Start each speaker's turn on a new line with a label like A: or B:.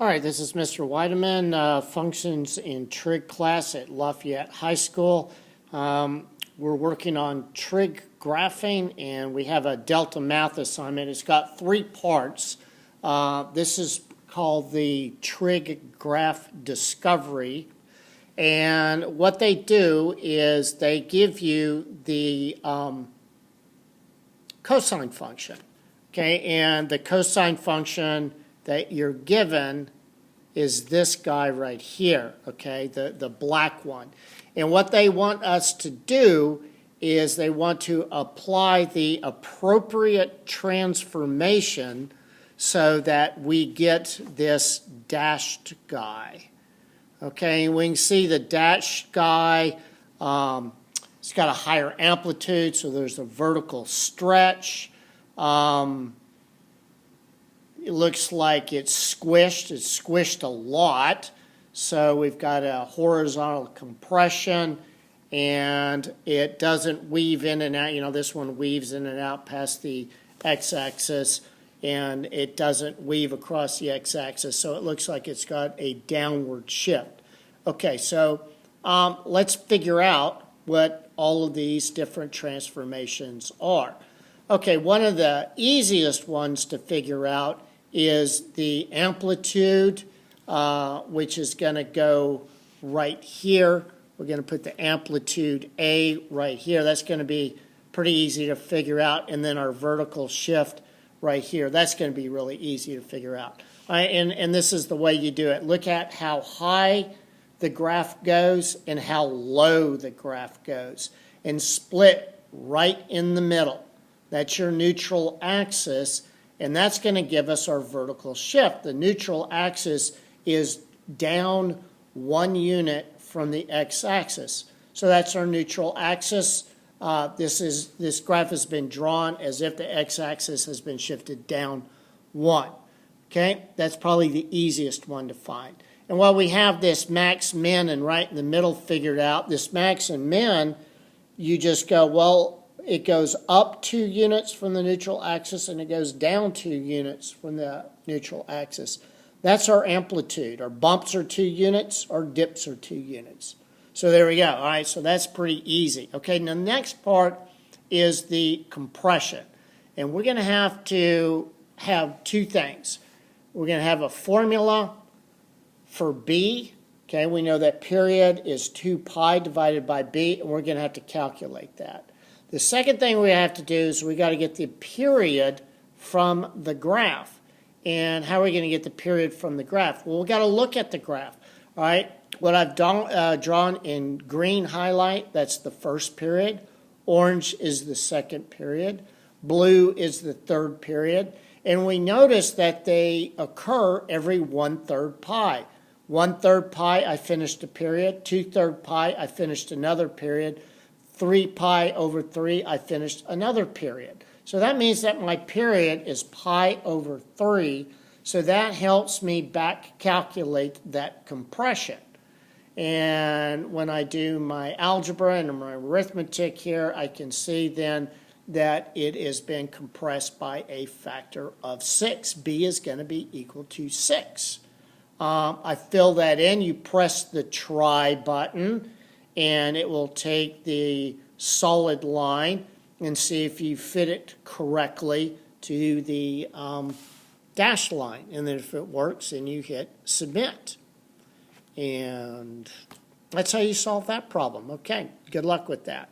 A: All right, this is Mr. Weideman, functions in trig class at Lafayette High School. We're working on trig graphing, and we have a DeltaMath assignment. It's got 3 parts. This is called the trig graph discovery. And what they do is they give you the cosine function. Okay, and the cosine function that you're given is this guy right here, okay, the black one. And what they want us to do is they want to apply the appropriate transformation so that we get this dashed guy. Okay, we can see the dashed guy, it's got a higher amplitude, so there's a vertical stretch. It looks like it's squished a lot. So we've got a horizontal compression, and it doesn't weave in and out. You know, this one weaves in and out past the x-axis, and it doesn't weave across the x-axis. So it looks like it's got a downward shift. Okay, so let's figure out what all of these different transformations are. Okay, one of the easiest ones to figure out is the amplitude, which is going to go right here. We're going to put the amplitude A right here. That's going to be pretty easy to figure out. And then our vertical shift right here. That's going to be really easy to figure out. And this is the way you do it. Look at how high the graph goes and how low the graph goes. And split right in the middle. That's your neutral axis. And that's going to give us our vertical shift. The neutral axis is down 1 unit from the x-axis. So that's our neutral axis. This graph has been drawn as if the x-axis has been shifted down 1. Okay, that's probably the easiest one to find. And while we have this max, min, and right in the middle figured out, this max and min, you just go, well, it goes up 2 units from the neutral axis, and it goes down 2 units from the neutral axis. That's our amplitude. Our bumps are 2 units, our dips are 2 units. So there we go. All right, so that's pretty easy. Okay, now the next part is the compression. And we're going to have 2 things. We're going to have a formula for B. Okay, we know that period is 2 pi divided by B, and we're going to have to calculate that. The second thing we have to do is we got to get the period from the graph. And how are we going to get the period from the graph? Well, we've got to look at the graph. All right, what I've drawn in green highlight, that's the first period. Orange is the second period. Blue is the third period. And we notice that they occur every 1/3 pi. 1/3 pi, I finished a period. 2/3 pi, I finished another period. 3 pi over 3, I finished another period. So that means that my period is pi over 3. So that helps me back calculate that compression. And when I do my algebra and my arithmetic here, I can see then that it has been compressed by a factor of 6. B is going to be equal to 6. I fill that in. You press the try button, and it will take the solid line and see if you fit it correctly to the dash line. And then if it works, then you hit submit. And that's how you solve that problem. Okay, good luck with that.